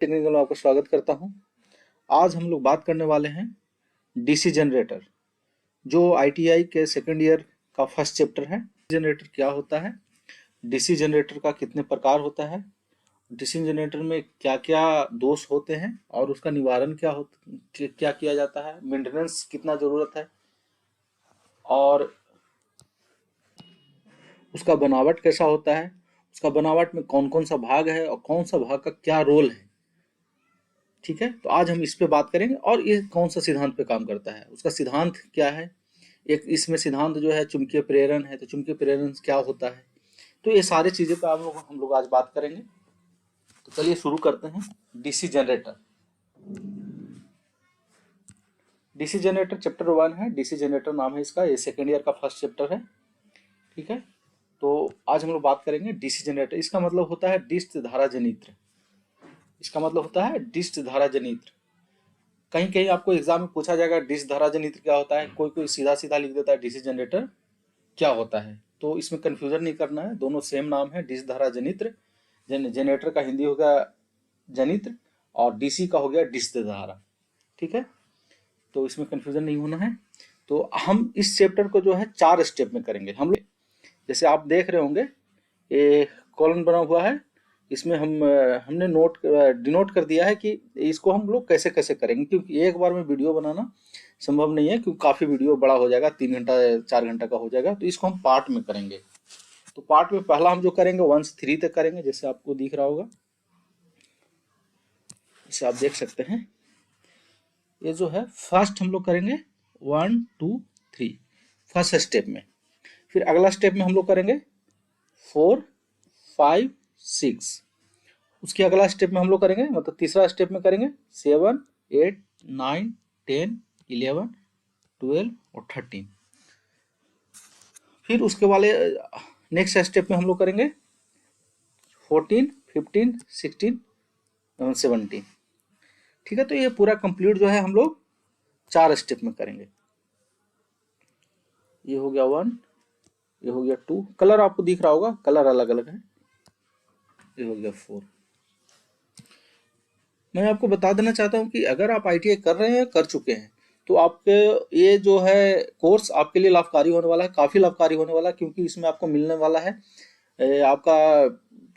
Technical में आपका स्वागत करता हूं। आज हम लोग बात करने वाले हैं डीसी जनरेटर, जो आईटीआई के सेकंड ईयर का फर्स्ट चैप्टर है। जनरेटर क्या होता है, डीसी जनरेटर का कितने प्रकार होता है, डीसी जनरेटर में क्या क्या दोष होते हैं और उसका निवारण क्या किया जाता है, मेंटेनेंस कितना जरूरत है और उसका बनावट कैसा होता है, उसका बनावट में कौन कौन सा भाग है और कौन सा भाग का क्या रोल है। ठीक है, तो आज हम इस पे बात करेंगे और ये कौन सा सिद्धांत पे काम करता है, उसका सिद्धांत क्या है। एक इसमें सिद्धांत जो है चुंबकीय प्रेरण है, तो चुंबकीय प्रेरण क्या होता है, तो ये सारी चीजें पे हम लोग आज बात करेंगे। तो चलिए शुरू करते हैं। DC generator. DC generator chapter 1 है, डीसी जनरेटर नाम है इसका, ये सेकेंड ईयर का फर्स्ट चैप्टर है। ठीक है, तो आज हम लोग बात करेंगे डीसी जनरेटर। इसका मतलब होता है डिस्च धारा जनित्र। इसका मतलब होता है डिस्च धारा जनित्र। कहीं कहीं आपको एग्जाम में पूछा जाएगा डिस्च धारा जनित्र क्या होता है, कोई कोई सीधा सीधा लिख देता है डीसी जनरेटर क्या होता है। तो इसमें कंफ्यूजन नहीं करना है, दोनों सेम नाम है, डिस्च धारा जनित्र। जनरेटर का हिंदी हो गया जनित्र और डीसी का हो गया डिस्च धारा। ठीक है, तो इसमें कंफ्यूजन नहीं होना है। तो हम इस चैप्टर को जो है 4 स्टेप में करेंगे हम लोग। जैसे आप देख रहे होंगे ये कॉलम बना हुआ है, इसमें हमने डिनोट कर दिया है कि इसको हम लोग कैसे कैसे करेंगे, क्योंकि एक बार में वीडियो बनाना संभव नहीं है, क्योंकि काफी वीडियो बड़ा हो जाएगा, 3 घंटा 4 घंटा का हो जाएगा। तो इसको हम पार्ट में करेंगे। तो पार्ट में पहला हम जो करेंगे 1 से 3 तक करेंगे, जैसे आपको दिख रहा होगा, इसे आप देख सकते हैं। ये जो है फर्स्ट हम लोग करेंगे 1 2 3 फर्स्ट स्टेप में। फिर अगला स्टेप में हम लोग करेंगे 4 5 6। उसके अगला स्टेप में हम लोग करेंगे, मतलब तीसरा स्टेप में करेंगे 7 8 9 10 11 12 और 13। फिर उसके वाले नेक्स्ट स्टेप में हम लोग करेंगे 14 15 16 17। ठीक है, तो ये पूरा कंप्लीट जो है हम लोग 4 स्टेप में करेंगे। ये हो गया 1, ये हो गया 2, कलर आपको दिख रहा होगा, कलर अलग अलग है। ये हो गया 4। मैं आपको बता देना चाहता हूं कि अगर आप आईटीआई कर रहे हैं, कर चुके हैं, तो आपके ये जो है कोर्स आपके लिए लाभकारी होने वाला है, काफी लाभकारी होने वाला है, क्योंकि इसमें आपको मिलने वाला है आपका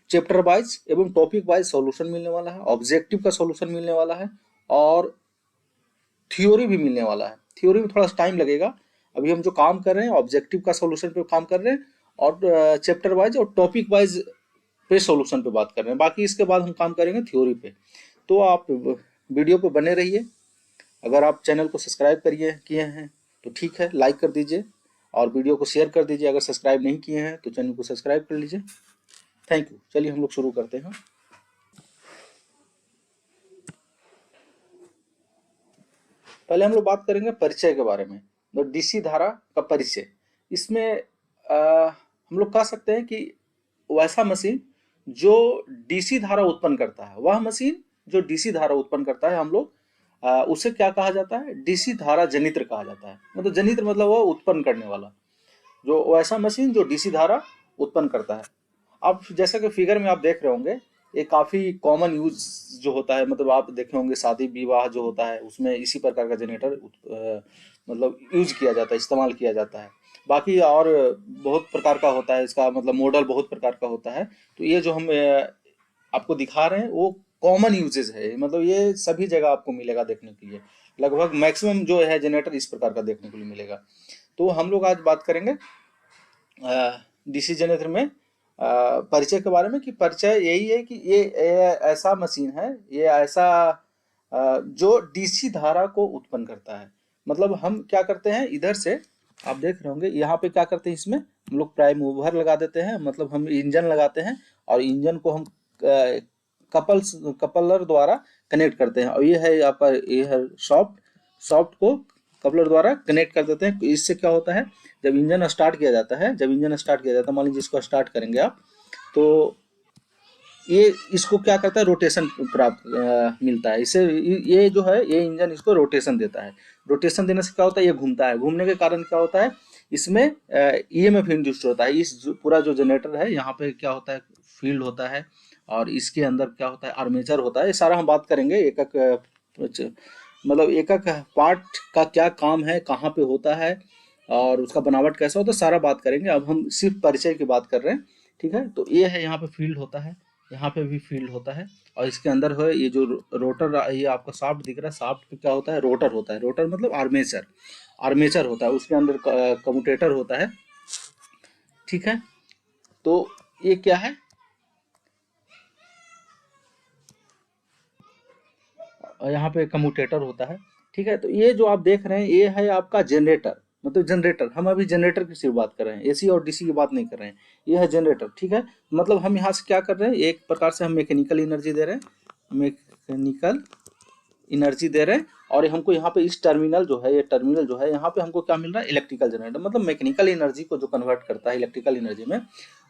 चैप्टर वाइज एवं टॉपिक वाइज सॉल्यूशन मिलने वाला है, ऑब्जेक्टिव का सॉल्यूशन मिलने वाला है और थ्योरी भी मिलने वाला है। थ्योरी में थोड़ा सा टाइम लगेगा, अभी हम जो काम कर रहे हैं ऑब्जेक्टिव का सॉल्यूशन पे काम कर रहे हैं और चैप्टर वाइज और टॉपिक वाइज पे सॉल्यूशन पे बात कर रहे हैं। बाकी इसके बाद हम काम करेंगे थ्योरी पे। तो आप वीडियो पे बने रहिए। अगर आप चैनल को सब्सक्राइब किए हैं तो ठीक है, लाइक कर दीजिए और वीडियो को शेयर कर दीजिए। अगर सब्सक्राइब नहीं किए हैं तो चैनल को सब्सक्राइब कर लीजिए। Thank you. चलिए हम लोग शुरू करते हैं। पहले हम लोग बात करेंगे परिचय के बारे में, तो डीसी धारा का परिचय। इसमें हम लोग कह सकते हैं कि वैसा मशीन जो डीसी धारा उत्पन्न करता है, वह मशीन जो डीसी धारा उत्पन्न करता है, हम लोग उसे क्या कहा जाता है, डीसी धारा जनित्र कहा जाता है। मतलब जनित्र मतलब वह उत्पन्न करने वाला, जो वैसा मशीन जो डीसी धारा उत्पन्न करता है। अब जैसा कि फिगर में आप देख रहे होंगे, ये काफी कॉमन यूज जो होता है, मतलब आप देखे होंगे शादी विवाह जो होता है उसमें इसी प्रकार का जनरेटर मतलब यूज किया जाता है, इस्तेमाल किया जाता है। बाकी और बहुत प्रकार का होता है इसका, मतलब मॉडल बहुत प्रकार का होता है। तो ये जो हम आपको दिखा रहे हैं वो कॉमन यूजेज है, मतलब ये सभी जगह आपको मिलेगा देखने के लिए। लगभग मैक्सिमम जो है जनरेटर इस प्रकार का देखने को मिलेगा। तो हम लोग आज बात करेंगे डीसी जनरेटर में परिचय के बारे में, कि परिचय यही है कि ये ऐसा मशीन है, ये ऐसा जो डीसी धारा को उत्पन्न करता है। मतलब हम क्या करते हैं, इधर से आप देख रहे होंगे यहाँ पे क्या करते हैं, इसमें हम लोग प्राइम मूवर लगा देते हैं, मतलब हम इंजन लगाते हैं और इंजन को हम कपलर द्वारा कनेक्ट करते हैं। और ये है आपका, ये है सॉफ्ट को कपलर द्वारा कनेक्ट कर देते हैं। इससे क्या होता है, जब इंजन स्टार्ट किया जाता है, मान लीजिए इसको स्टार्ट करेंगे आप, तो ये इसको क्या करता है, रोटेशन प्राप्त मिलता है इससे। ये जो है ये इंजन इसको रोटेशन देता है। रोटेशन देने से क्या होता है, ये घूमता है, घूमने के कारण क्या होता है, इसमें ईएमएफ इंड्यूस्ड होता है। इस पूरा जो जनरेटर है यहाँ पे क्या होता है, फील्ड होता है और इसके अंदर क्या होता है, आर्मेचर होता है। ये सारा हम बात करेंगे, एक एक मतलब एक एक पार्ट का क्या काम है, कहाँ पे होता है और उसका बनावट कैसा होता है, सारा बात करेंगे। अब हम सिर्फ परिचय की बात कर रहे हैं, ठीक है। तो ये है, यहाँ पे फील्ड होता है, यहाँ पे भी फील्ड होता है, और इसके अंदर है ये जो रोटर, ये आपका शाफ्ट दिख रहा है, शाफ्ट पे क्या होता है, रोटर होता है। रोटर मतलब आर्मेचर, आर्मेचर होता है, उसके अंदर कम्यूटेटर होता है, ठीक है। तो ये क्या है, यहाँ पे कम्यूटेटर होता है, ठीक है। तो ये जो आप देख रहे हैं ये है आपका जनरेटर, मतलब जनरेटर। हम अभी जनरेटर की सिर्फ बात कर रहे हैं, एसी और डीसी की बात नहीं कर रहे हैं। ये है जनरेटर, ठीक है। मतलब हम यहाँ से क्या कर रहे हैं, एक प्रकार से हम मैकेनिकल एनर्जी दे रहे हैं, मैकेनिकल एनर्जी दे रहे हैं। और हमको यहाँ पे इस टर्मिनल जो है, ये टर्मिनल जो है, यहाँ पे हमको क्या मिल रहा है, इलेक्ट्रिकल जनरेटर। मतलब मैकेनिकल एनर्जी को जो कन्वर्ट करता है इलेक्ट्रिकल एनर्जी में,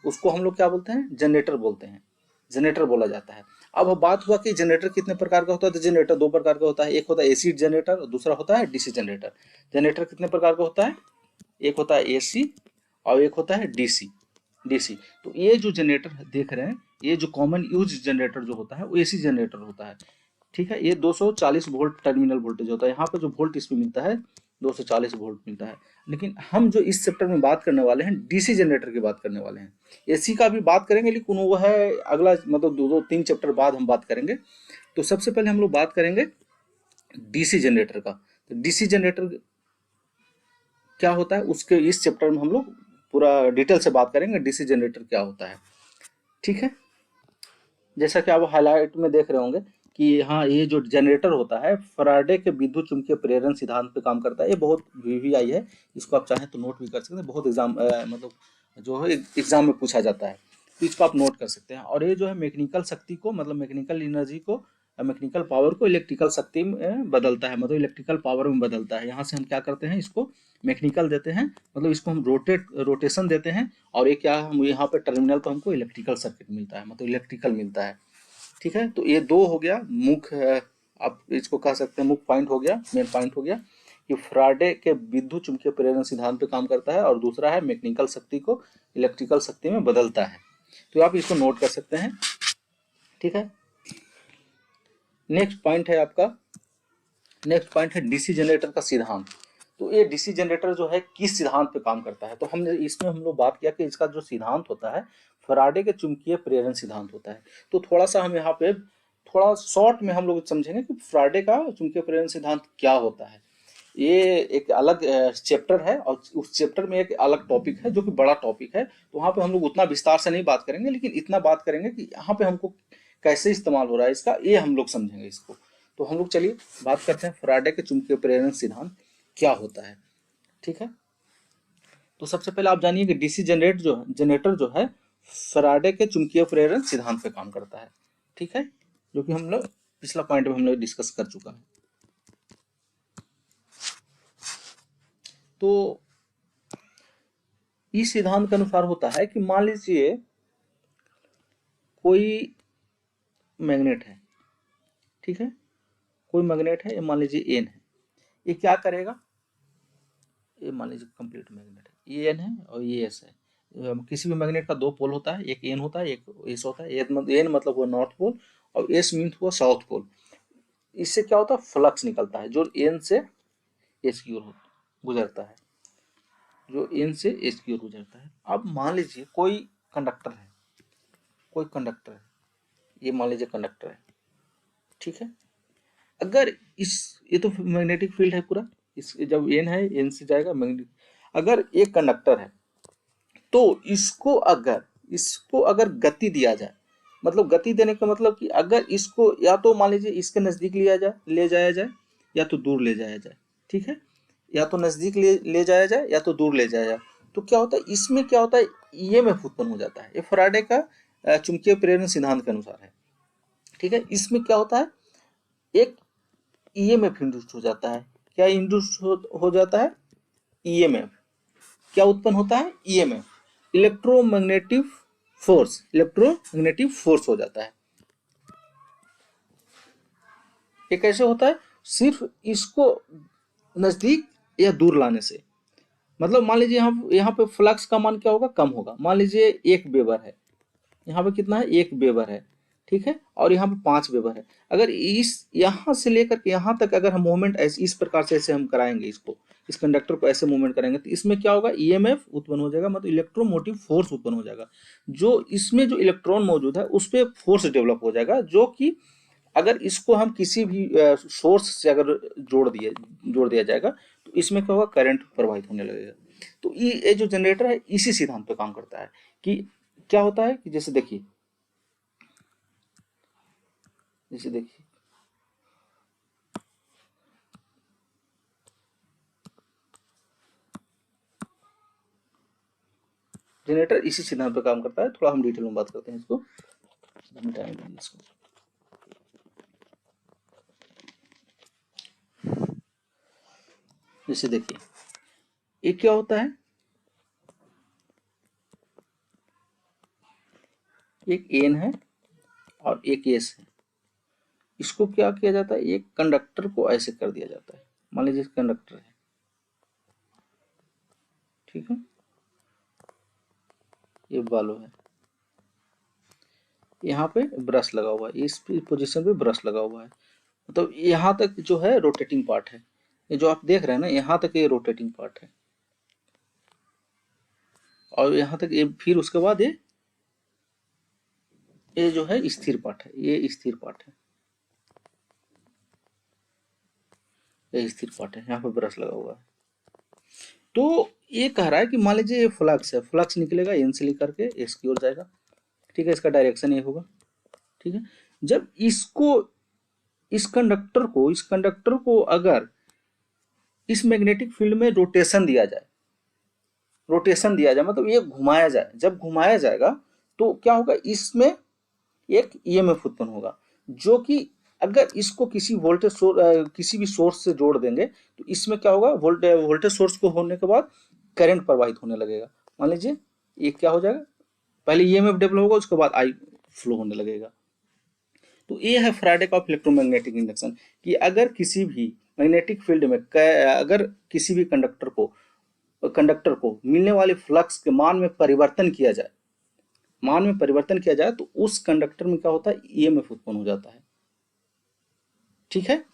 उसको हम लोग क्या बोलते हैं, जनरेटर बोलते हैं, जनरेटर बोला जाता है। अब बात हुआ कि जनरेटर कितने प्रकार का होता है, तो जनरेटर दो प्रकार का होता है, एक होता है एसी जनरेटर और दूसरा होता है डीसी जनरेटर। जनरेटर कितने प्रकार का होता है, एक होता है एसी और एक होता है डीसी, डीसी। तो ये जो जनरेटर देख रहे हैं, ये जो कॉमन यूज जनरेटर जो होता है वो एसी जनरेटर होता है, ठीक है। ये 240 वोल्ट टर्मिनल वोल्टेज होता है, यहाँ पे जो वोल्ट इसमें मिलता है 240 वोल्ट मिलता है। लेकिन हम जो इस चैप्टर में बात करने वाले हैं, डीसी जनरेटर की बात करने वाले हैं। एसी का भी बात करेंगे, लेकिन वो है अगला, मतलब दो तीन चैप्टर बाद हम बात करेंगे। तो सबसे पहले हम लोग बात करेंगे डीसी जनरेटर का। तो डीसी जनरेटर क्या होता है, उसके इस चैप्टर में हम लोग पूरा डिटेल से बात करेंगे, डीसी जनरेटर क्या होता है, ठीक है। जैसा कि आप हाईलाइट में देख रहे होंगे कि हाँ, ये जो जनरेटर होता है फराडे के विद्युत चुंबकीय प्रेरण सिद्धांत पे काम करता है। ये बहुत वीवीआई है, इसको आप चाहें तो नोट भी कर सकते हैं, बहुत एग्जाम मतलब जो है एग्जाम में पूछा जाता है, तो इसको आप नोट कर सकते हैं। और ये जो है मैकेनिकल शक्ति को, मतलब मैकेनिकल एनर्जी को, मैकेनिकल पावर को इलेक्ट्रिकल शक्ति में बदलता है, मतलब इलेक्ट्रिकल पावर में बदलता है। यहाँ से हम क्या करते हैं, इसको मैकेनिकल देते हैं, मतलब इसको हम रोटेशन देते हैं। और ये क्या, हम यहाँ पे टर्मिनल पर हमको इलेक्ट्रिकल सर्किट मिलता है, मतलब इलेक्ट्रिकल मिलता है, ठीक है। तो ये दो हो गया मुख्य, आप इसको कह सकते हैं मुख्य पॉइंट हो गया, मेन पॉइंट हो गया कि फराडे के विद्युत चुंबकीय प्रेरण सिद्धांत पे काम करता है, और दूसरा है मैकेनिकल शक्ति को इलेक्ट्रिकल शक्ति में बदलता है। तो आप इसको नोट कर सकते हैं, ठीक है। नेक्स्ट पॉइंट है आपका, नेक्स्ट पॉइंट है डीसी जनरेटर का सिद्धांत। तो ये डीसी जनरेटर जो है किस सिद्धांत पे काम करता है, तो हमने इसमें हम लोग बात किया कि इसका जो सिद्धांत होता है फराडे के चुंबकीय प्रेरण सिद्धांत होता है। तो थोड़ा सा हम यहाँ पे थोड़ा शॉर्ट में हम लोग समझेंगे कि फराडे का चुंबकीय प्रेरण सिद्धांत क्या होता है। ये एक अलग चैप्टर है, और उस चैप्टर में एक अलग टॉपिक है जो कि बड़ा टॉपिक है। तो वहाँ पे हम लोग उतना विस्तार से नहीं बात करेंगे, लेकिन इतना बात करेंगे कि यहाँ पे हमको कैसे इस्तेमाल हो रहा है इसका, ये हम लोग समझेंगे इसको। तो हम लोग चलिए बात करते हैं फराडे के चुंबकीय प्रेरण सिद्धांत क्या होता है, ठीक है। तो सबसे पहले आप जानिए कि डीसी जनरेटर जो है फराडे के चुंबकीय प्रेरण सिद्धांत पे काम करता है, ठीक है, जो कि हम लोग पिछला पॉइंट में हम लोग डिस्कस कर चुका है। तो इस सिद्धांत के अनुसार होता है कि मान लीजिए कोई मैग्नेट है, ठीक है, कोई मैग्नेट है, ये मान लीजिए एन है। ये क्या करेगा, ये मान लीजिए कंप्लीट मैग्नेट है, ये एन है और ये एस है। किसी भी मैग्नेट का दो पोल होता है, एक एन होता है एक एस होता है। एन मतलब हुआ नॉर्थ पोल और एस मीन हुआ साउथ पोल। इससे क्या होता है, फ्लक्स निकलता है जो एन से एस की ओर गुजरता है, जो एन से एस की ओर गुजरता है। अब मान लीजिए कोई कंडक्टर है, कोई कंडक्टर है, ये मान लीजिए कंडक्टर है, ठीक है। अगर इस, ये तो मैग्नेटिक फील्ड है पूरा, इस जब एन है, एन से जाएगा मैग्नेटिक। अगर एक कंडक्टर है तो इसको अगर गति दिया जाए, मतलब गति देने का मतलब कि अगर इसको या तो मान लीजिए इसके नजदीक ले जाया जाए या तो दूर ले जाया जाए, ठीक है, या तो नजदीक ले जाया जाए या तो दूर ले जाया जाए। तो क्या होता है, इसमें क्या होता है, ईएमएफ उत्पन्न हो जाता है। ये फराडे का चुंबकीय प्रेरण सिद्धांत के अनुसार है, ठीक है। इसमें क्या होता है, एक ईएमएफ इंड्यूस हो जाता है। क्या इंड्यूस हो जाता है, ईएमएफ। क्या उत्पन्न होता है, ईएमएफ, इलेक्ट्रोमैग्नेटिक फोर्स हो जाता है। ये कैसे होता है, सिर्फ इसको नजदीक या दूर लाने से। मतलब मान लीजिए हम यहाँ पे फ्लक्स का मान क्या होगा, कम होगा। मान लीजिए 1 वेबर है, यहाँ पे कितना है, 1 वेबर है। ठीक है, और यहाँ पे 5 वेबर है। अगर इस यहाँ से लेकर के यहाँ तक अगर हम मूवमेंट ऐसे इस प्रकार से ऐसे हम कराएंगे, इसको इस कंडक्टर को ऐसे मूवमेंट करेंगे, तो इसमें क्या होगा, ईएमएफ उत्पन्न हो जाएगा, मतलब इलेक्ट्रोमोटिव फोर्स उत्पन्न हो जाएगा। जो इसमें जो इलेक्ट्रॉन मौजूद है उस पर फोर्स डेवलप हो जाएगा, जो कि अगर इसको हम किसी भी सोर्स से अगर जोड़ दिया जाएगा तो इसमें क्या होगा, करंट प्रवाहित होने लगेगा। तो ये जो जनरेटर है इसी सिद्धांत पे काम करता है कि क्या होता है कि जैसे देखिए जनरेटर इसी सिद्धांत पे काम करता है। थोड़ा हम डिटेल में बात करते हैं इसको, टाइम देंगे इसको। जैसे देखिए ये क्या होता है, एक एन है और एक एस है। इसको क्या किया जाता है, एक कंडक्टर को ऐसे कर दिया जाता है, मान लीजिए कंडक्टर है, ठीक है, ये बालू है, यहाँ पे ब्रश लगा हुआ है, इस पोजीशन पे ब्रश लगा हुआ है, मतलब यहाँ तक जो है रोटेटिंग पार्ट है। ये जो आप देख रहे हैं ना, यहाँ तक ये रोटेटिंग पार्ट है, और यहाँ तक ये, फिर उसके बाद ये जो है स्थिर पार्ट है, ये स्थिर पार्ट है, ये स्थिर पार्ट है, यहाँ पे ब्रश लगा हुआ है। तो ये कह रहा है कि मान लीजिए ये फ्लक्स है, फ्लक्स निकलेगा एन से लेकर के एस की ओर जाएगा, ठीक है, इसका डायरेक्शन ये होगा, ठीक है। जब इसको इस कंडक्टर को अगर इस मैग्नेटिक फील्ड में रोटेशन दिया जाए, मतलब ये घुमाया जाए, जब घुमाया जाएगा तो क्या होगा, इसमें एक ईएमएफ उत्पन्न होगा, जो कि अगर इसको किसी भी सोर्स से जोड़ देंगे तो इसमें क्या होगा, वोल्टेज सोर्स को होने के बाद करंट प्रवाहित होने लगेगा। मान लीजिए ये क्या हो जाएगा, पहले ईएमएफ डेवलप होगा, उसके बाद आई फ्लो होने लगेगा। तो ये है फैराडे का इलेक्ट्रोमैग्नेटिक इंडक्शन, कि अगर किसी भी मैग्नेटिक फील्ड में अगर किसी भी कंडक्टर को मिलने वाले फ्लक्स के मान में परिवर्तन किया जाए तो उस कंडक्टर में क्या होता है, ईएमएफ उत्पन्न हो जाता है, ठीक है।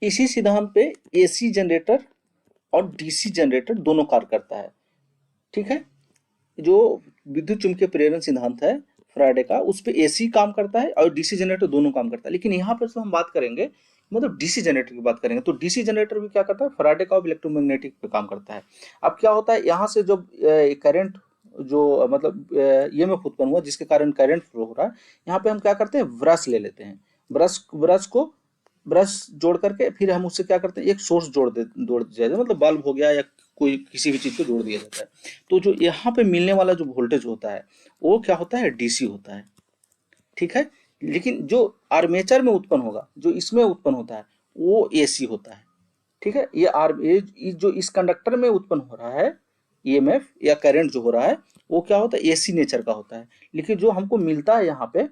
इसी सिद्धांत पे एसी जनरेटर और डीसी जनरेटर दोनों कार्य करता है, ठीक है। जो विद्युत चुंबकीय प्रेरण सिद्धांत है फैराडे का, उस पे एसी काम करता है और डीसी जनरेटर दोनों काम करता है। लेकिन यहाँ पर तो हम बात करेंगे, मतलब डीसी जनरेटर की बात करेंगे, तो डीसी जनरेटर भी क्या करता है, फैराडे का इलेक्ट्रोमैग्नेटिक पे काम करता है। अब क्या होता है, यहाँ से जब करंट जो मतलब ईएमएफ उत्पन्न हुआ जिसके कारण करंट फ्लो हो रहा है, यहाँ पे हम क्या करते हैं, ब्रश ले लेते हैं, ब्रश जोड़ करके फिर हम उससे क्या करते हैं, एक सोर्स जोड़ दिया जाए, मतलब बल्ब हो गया या कोई किसी भी चीज को जोड़ दिया जाता है। तो जो यहाँ पे मिलने वाला जो वोल्टेज होता है वो क्या होता है, डीसी होता है, ठीक है। लेकिन जो आर्मेचर में उत्पन्न होगा, जो इसमें उत्पन्न होता है, वो एसी होता है, ठीक है। ये जो इस कंडक्टर में उत्पन्न हो रहा है ईएमएफ या करंट जो हो रहा है, वो क्या होता है, एसी नेचर का होता है। लेकिन जो हमको मिलता है यहाँ पे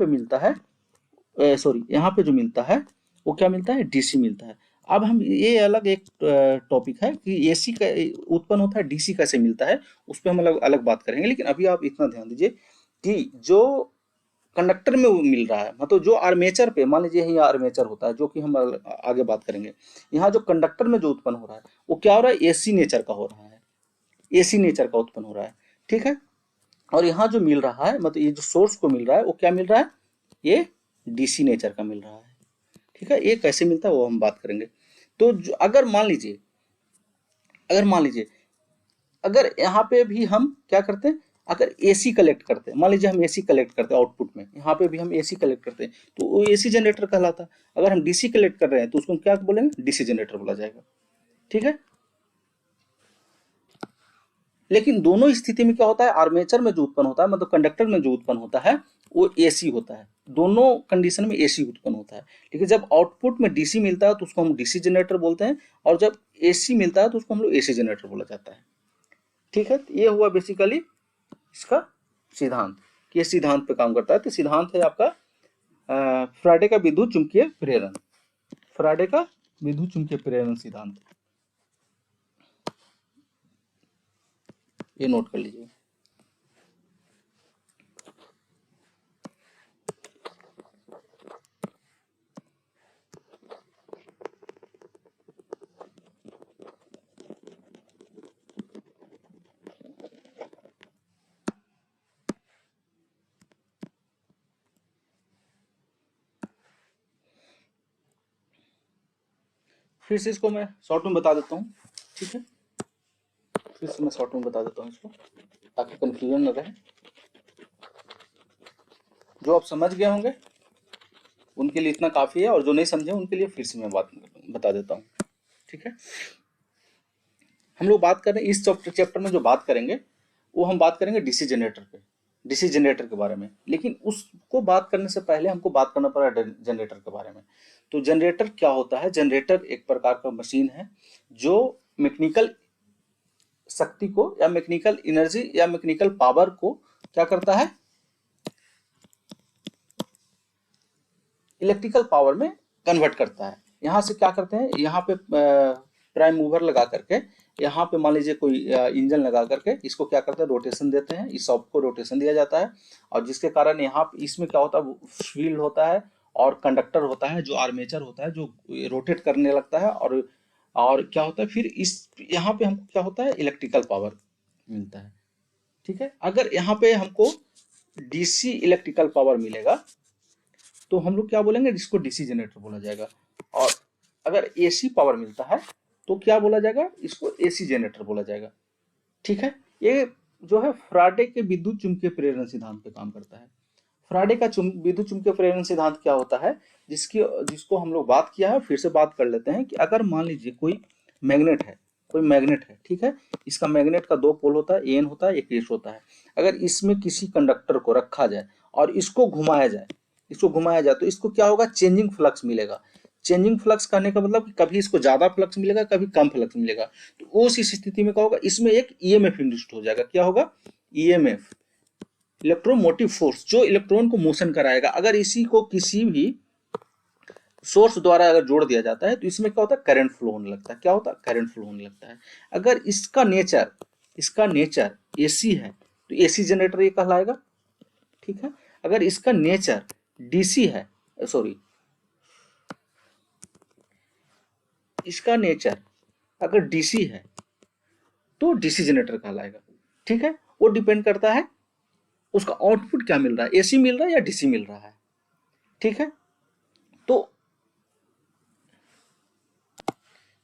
मिलता है, सॉरी, यहाँ पे जो मिलता है वो क्या मिलता है, डीसी मिलता है। अब हम ये अलग एक टॉपिक है कि एसी का उत्पन्न होता है, डीसी कैसे मिलता है, उस पर हम अलग अलग बात करेंगे। लेकिन अभी आप इतना ध्यान दीजिए कि जो कंडक्टर में वो मिल रहा है, मतलब जो आर्मेचर पे, मान लीजिए यहाँ आर्मेचर होता है, जो कि हम आगे बात करेंगे। यहाँ जो कंडक्टर में जो उत्पन्न हो रहा है वो क्या हो रहा है, एसी नेचर का हो रहा है, एसी नेचर का उत्पन्न हो रहा है, ठीक है। और यहाँ जो मिल रहा है, मतलब ये जो सोर्स को मिल रहा है वो क्या मिल रहा है, ये डीसी नेचर का मिल रहा है, ठीक है। ये कैसे मिलता है वो हम बात करेंगे। तो अगर मान लीजिए अगर यहाँ पे भी हम क्या करते हैं, अगर एसी कलेक्ट करते हैं, मान लीजिए हम एसी कलेक्ट करते हैं आउटपुट में, यहाँ पे भी हम एसी कलेक्ट करते हैं, तो वो एसी जनरेटर कहलाता है। अगर हम डीसी कलेक्ट कर रहे हैं तो उसको क्या बोलेंगे, डीसी जनरेटर बोला जाएगा, ठीक है। लेकिन दोनों स्थिति में क्या होता है, आर्मेचर में जो उत्पन्न होता है, मतलब कंडक्टर में जो उत्पन्न होता है वो एसी होता है, दोनों कंडीशन में एसी उत्पन्न होता है। लेकिन जब आउटपुट में डीसी मिलता है तो उसको हम डीसी जनरेटर बोलते हैं, और जब एसी मिलता है तो उसको हम लोग एसी जनरेटर बोला जाता है, ठीक है। ये हुआ बेसिकली इसका सिद्धांत, कि ये सिद्धांत पे काम करता है। तो सिद्धांत है आपका फैराडे का विद्युत चुंबकीय प्रेरण, फैराडे का विद्युत चुंबकीय प्रेरण सिद्धांत, ये नोट कर लीजिए। फिर से इसको मैं शॉर्ट में बता देता हूँ, ठीक है, फिर से मैं शॉर्ट में बता देता हूँ इसको ताकि कंफ्यूजन न रहे। जो आप समझ गए होंगे उनके लिए इतना काफी है, और जो नहीं समझे उनके लिए फिर से मैं बात बता देता हूँ, ठीक है। हम लोग बात कर रहे हैं इस चैप्टर में, जो बात करेंगे वो हम बात करेंगे डीसी जनरेटर पे, डीसी जनरेटर के बारे में। लेकिन उसको बात करने से पहले हमको बात करना पड़ा जनरेटर के बारे में। तो जनरेटर क्या होता है? जनरेटर एक प्रकार का मशीन है जो मैकेनिकल शक्ति को या मैकेनिकल एनर्जी या मैकेनिकल पावर को क्या करता है? इलेक्ट्रिकल पावर में कन्वर्ट करता है। यहाँ से क्या करते हैं, यहाँ पे प्राइम मूवर लगा करके, यहाँ पे मान लीजिए कोई इंजन लगा करके इसको क्या करते हैं, रोटेशन देते हैं, इस शॉप को रोटेशन दिया जाता है, और जिसके कारण यहाँ इसमें क्या होता है, फील्ड होता है और कंडक्टर होता है जो आर्मेचर होता है, जो रोटेट करने लगता है, और क्या होता है फिर इस यहाँ पे हमको क्या होता है, इलेक्ट्रिकल पावर मिलता है, ठीक है। अगर यहाँ पे हमको डीसी इलेक्ट्रिकल पावर मिलेगा तो हम लोग क्या बोलेंगे, इसको डीसी जनरेटर बोला जाएगा। और अगर एसी पावर मिलता है तो क्या बोला जाएगा, इसको एसी जनरेटर बोला जाएगा, ठीक है। ये जो है फ्राडे के विद्युत चुंबकीय प्रेरण सिद्धांत पे काम करता है। फ्राडे का विद्युत चुंबकीय प्रेरण सिद्धांत क्या होता है, जिसको हम लोग बात किया है, फिर से बात कर लेते हैं कि अगर मान लीजिए कोई मैग्नेट है, ठीक है, इसका मैग्नेट का दो पोल होता है, एन होता है, एक एस होता है। अगर इसमें किसी कंडक्टर को रखा जाए और इसको घुमाया जाए तो इसको क्या होगा, चेंजिंग फ्लक्स मिलेगा। चेंजिंग फ्लक्स कहने का मतलब कि कभी इसको ज्यादा फ्लक्स मिलेगा, कभी कम फ्लक्स मिलेगा। तो उस स्थिति में क्या होगा, इसमें एक ईएमएफ इंड्यूस्ड हो जाएगा। क्या होगा, ईएमएफ, इलेक्ट्रोमोटिव फोर्स, जो इलेक्ट्रॉन को मोशन कराएगा। अगर इसी को किसी भी सोर्स द्वारा अगर जोड़ दिया जाता है तो इसमें क्या होता है, करंट फ्लो होने लगता है। क्या होता है, करंट फ्लो होने लगता है। अगर इसका नेचर एसी है तो एसी जनरेटर ये कहलाएगा, ठीक है। अगर इसका नेचर डीसी है, सॉरी, इसका नेचर अगर डीसी है तो डीसी जनरेटर कहलाएगा, ठीक है। वो डिपेंड करता है उसका आउटपुट क्या मिल रहा है, एसी मिल रहा है या डीसी मिल रहा है, ठीक है। तो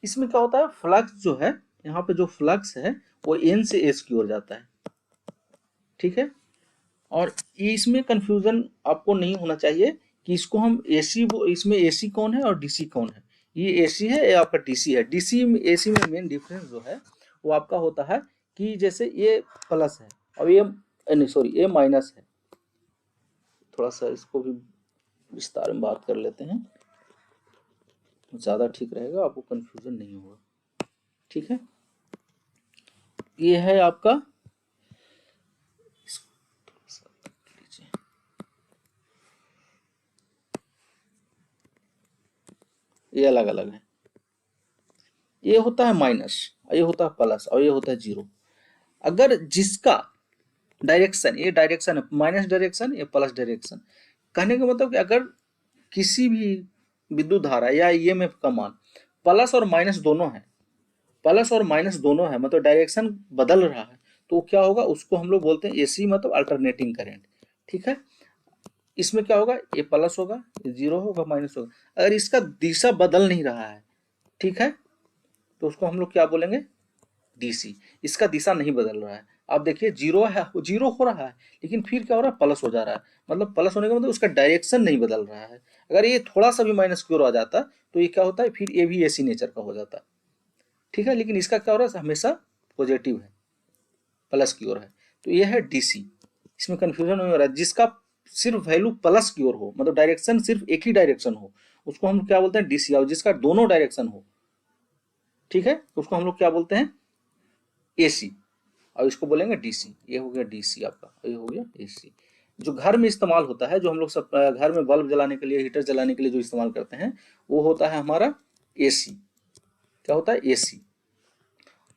इसमें क्या होता है, फ्लक्स जो है, यहाँ पे जो फ्लक्स है वो एन से एस की ओर जाता है, ठीक है। और इसमें कंफ्यूजन आपको नहीं होना चाहिए कि इसको हम एसी, वो इसमें एसी कौन है और डीसी कौन है। ये एसी है या आपका डीसी है। डीसी एसी में मेन डिफरेंस जो है वो आपका होता है कि जैसे ये प्लस है और ये नहीं, सॉरी, ये माइनस है। थोड़ा सा इसको भी विस्तार में बात कर लेते हैं, ज़्यादा ठीक रहेगा, आपको कंफ्यूजन नहीं होगा, ठीक है। ये है आपका, ये अलग अलग है। ये होता है माइनस, ये होता है प्लस, और ये होता है जीरो। अगर जिसका डायरेक्शन, ये डायरेक्शन है माइनस डायरेक्शन, ये प्लस डायरेक्शन, कहने का मतलब कि अगर किसी भी विद्युत धारा या ईएमएफ का मान प्लस और माइनस दोनों है, मतलब डायरेक्शन बदल रहा है, तो क्या होगा, उसको हम लोग बोलते हैं एसी, मतलब अल्टरनेटिंग करंट, ठीक है। इसमें क्या होगा, ये प्लस होगा, ये जीरो होगा, माइनस होगा। अगर इसका दिशा बदल नहीं रहा है, ठीक है, तो उसको हम लोग क्या बोलेंगे, डीसी। इसका दिशा नहीं बदल रहा है। आप देखिए जीरो है, जीरो हो रहा है, लेकिन फिर क्या हो रहा है, प्लस हो जा रहा है। मतलब प्लस होने का मतलब उसका डायरेक्शन नहीं बदल रहा है। अगर ये थोड़ा सा भी माइनस की ओर आ जाता तो ये क्या होता है, फिर ये भी एसी नेचर का हो जाता, ठीक है। लेकिन इसका क्या हो रहा है, हमेशा पॉजिटिव है, प्लस की ओर है। तो ये है डीसी। इसमें कंफ्यूजन नहीं हो रहा है। जिसका सिर्फ वैल्यू प्लस की ओर हो, मतलब डायरेक्शन सिर्फ एक ही डायरेक्शन हो, उसको हम क्या बोलते हैं, डीसी। और जिसका दोनों डायरेक्शन हो, ठीक है, तो उसको हम लोग क्या बोलते हैं, एसी। और इसको बोलेंगे डीसी। ये हो गया डीसी आपका, ये हो गया एसी। जो घर में इस्तेमाल होता है, जो हम लोग सब घर में बल्ब जलाने के लिए, हीटर जलाने के लिए जो इस्तेमाल करते हैं, वो होता है हमारा एसी। क्या होता है, एसी।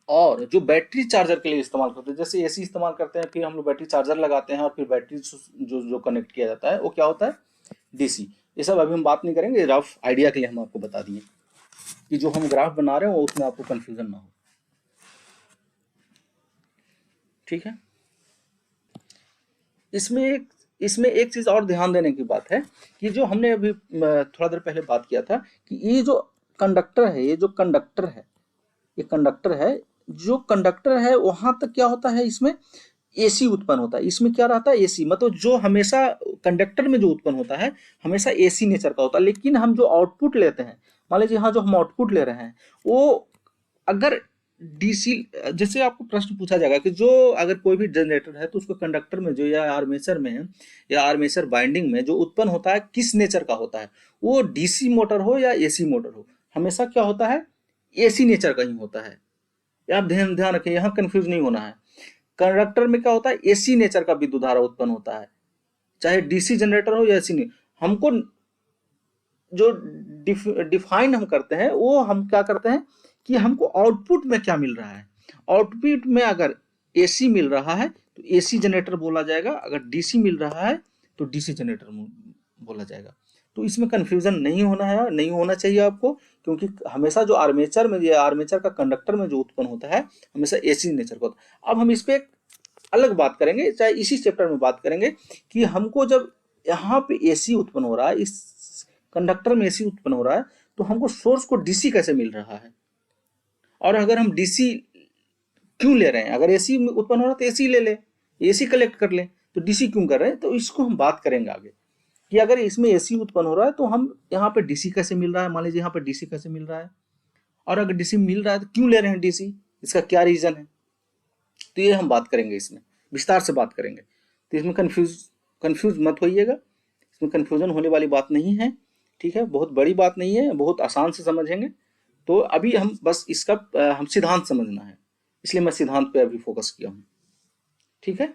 और जो बैटरी चार्जर के लिए इस्तेमाल करते हैं, जैसे एसी इस्तेमाल करते हैं, फिर हम लोग बैटरी चार्जर लगाते हैं, और फिर बैटरी जो जो कनेक्ट किया जाता है वो क्या होता है, डीसी। ये सब अभी हम बात नहीं करेंगे, रफ आइडिया के लिए हम आपको बता दिए कि जो हम ग्राफ बना रहे हैं वो उसमें आपको कंफ्यूजन ना हो, ठीक है। इसमें एक चीज और ध्यान देने की बात है कि जो हमने अभी थोड़ा देर पहले बात किया था कि ये जो कंडक्टर है, ये जो कंडक्टर है, ये कंडक्टर है, जो कंडक्टर है वहां तक क्या होता है, इसमें एसी उत्पन्न होता है। इसमें क्या रहता है, एसी, मतलब जो हमेशा कंडक्टर में जो उत्पन्न होता है हमेशा एसी नेचर का होता है। लेकिन हम जो आउटपुट लेते हैं, मान लीजिए यहाँ जो हम आउटपुट ले रहे हैं वो अगर डीसी, जैसे आपको प्रश्न पूछा जाएगा कि जो अगर कोई भी जनरेटर है तो उसको कंडक्टर में जो या आर्मेचर में या आर्मेचर बाइंडिंग में जो उत्पन्न होता है किस नेचर का होता है, वो डीसी मोटर हो या एसी मोटर हो, हमेशा क्या होता है, एसी नेचर का ही होता है। आप ध्यान ध्यान रखें, यहाँ कंफ्यूज नहीं होना है। कंडक्टर में क्या होता है, एसी नेचर का विद्युत धारा उत्पन्न होता है, चाहे डीसी जनरेटर हो या एसी नहीं। हमको जो डिफाइन हम करते हैं वो हम क्या करते हैं कि हमको आउटपुट में क्या मिल रहा है। आउटपुट में अगर एसी मिल रहा है तो एसी जनरेटर बोला जाएगा, अगर डीसी मिल रहा है तो डीसी जनरेटर बोला जाएगा। तो इसमें कंफ्यूजन नहीं होना है, नहीं होना चाहिए आपको, क्योंकि हमेशा जो आर्मेचर में या आर्मेचर का कंडक्टर में जो उत्पन्न होता है हमेशा एसी नेचर का होता है। अब हम इस पे एक अलग बात करेंगे, चाहे इसी चैप्टर में बात करेंगे कि हमको जब यहाँ पे एसी उत्पन्न हो रहा है, इस कंडक्टर में एसी उत्पन्न हो रहा है, तो हमको सोर्स को डीसी कैसे मिल रहा है, और अगर हम डीसी क्यों ले रहे हैं, अगर एसी उत्पन्न हो रहा है तो एसी ले ले, एसी कलेक्ट कर ले, तो डीसी क्यों कर रहे हैं, तो इसको हम बात करेंगे आगे कि अगर इसमें एसी उत्पन्न हो रहा है तो हम यहाँ पे डीसी कैसे मिल रहा है, मान लीजिए यहाँ पे डीसी कैसे मिल रहा है, और अगर डीसी मिल रहा है तो क्यों ले रहे हैं डीसी, इसका क्या रीजन है, तो ये हम बात करेंगे, इसमें विस्तार से बात करेंगे। तो इसमें कंफ्यूज मत होइएगा, इसमें कंफ्यूजन होने वाली बात नहीं है, ठीक है, बहुत बड़ी बात नहीं है, बहुत आसान से समझेंगे। तो अभी हम बस इसका हम सिद्धांत समझना है, इसलिए मैं सिद्धांत पे अभी फोकस किया हूँ, ठीक है।